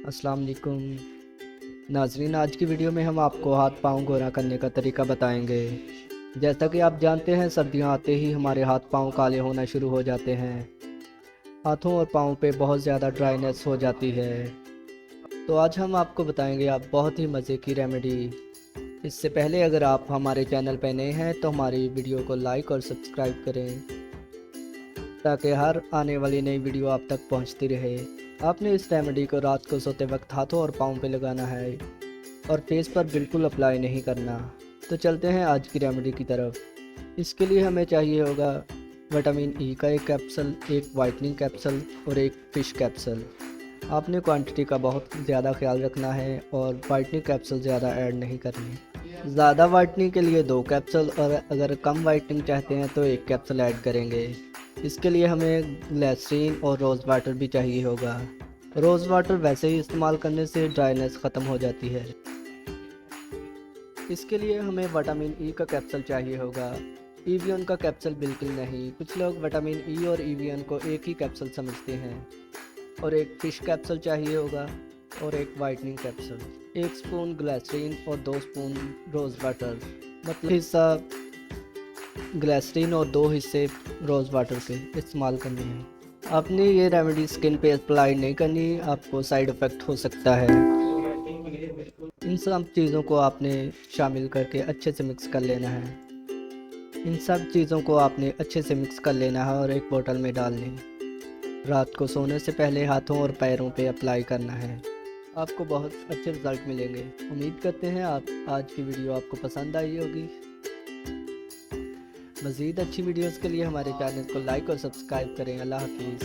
अस्सलाम वालेकुम नाजरीन। आज की वीडियो में हम आपको हाथ पाँव गोरा करने का तरीका बताएंगे। जैसा कि आप जानते हैं, सर्दियां आते ही हमारे हाथ पाँव काले होना शुरू हो जाते हैं। हाथों और पाँव पे बहुत ज़्यादा ड्राइनेस हो जाती है। तो आज हम आपको बताएंगे आप बहुत ही मज़े की रेमेडी। इससे पहले अगर आप हमारे चैनल पर नए हैं तो हमारी वीडियो को लाइक और सब्सक्राइब करें ताकि हर आने वाली नई वीडियो आप तक पहुंचती रहे। आपने इस रेमेडी को रात को सोते वक्त हाथों और पाँव पे लगाना है और फेस पर बिल्कुल अप्लाई नहीं करना। तो चलते हैं आज की रेमेडी की तरफ। इसके लिए हमें चाहिए होगा विटामिन ई का एक कैप्सूल, एक वाइटनिंग कैप्सूल और एक फ़िश कैप्सूल। आपने क्वांटिटी का बहुत ज़्यादा ख्याल रखना है और वाइटनिंग कैप्सूल ज़्यादा ऐड नहीं करनी। ज़्यादा वाइटनिंग के लिए 2 कैप्सूल और अगर कम वाइटनिंग चाहते हैं तो 1 कैप्सूल ऐड करेंगे। इसके लिए हमें ग्लिसरीन और रोज़ वाटर भी चाहिए होगा। रोज़ वाटर वैसे ही इस्तेमाल करने से ड्राइनेस ख़त्म हो जाती है। इसके लिए हमें विटामिन ई का कैप्सूल चाहिए होगा, ईवीएन का कैप्सूल बिल्कुल नहीं। कुछ लोग विटामिन ई और ईवीएन को एक ही कैप्सूल समझते हैं। और एक फ़िश कैप्सूल चाहिए होगा और एक वाइटनिंग कैप्सूल। 1 स्पून ग्लिसरीन और 2 स्पून रोज़ वाटर, मतलब हिस्सा ग्लिसरीन और 2 हिस्से रोज़ वाटर के इस्तेमाल करने हैं। आपने ये रेमेडी स्किन पे अप्लाई नहीं करनी, आपको साइड इफ़ेक्ट हो सकता है। इन सब चीज़ों को आपने शामिल करके अच्छे से मिक्स कर लेना है। इन सब चीज़ों को आपने अच्छे से मिक्स कर लेना है और एक बोतल में डाल लें। रात को सोने से पहले हाथों और पैरों पे अप्लाई करना है। आपको बहुत अच्छे रिज़ल्ट मिलेंगे। उम्मीद करते हैं आप आज की वीडियो आपको पसंद आई होगी। मज़ीद अच्छी वीडियोज़ के लिए हमारे चैनल को लाइक और सब्सक्राइब करें। अल्लाह हाफिज़।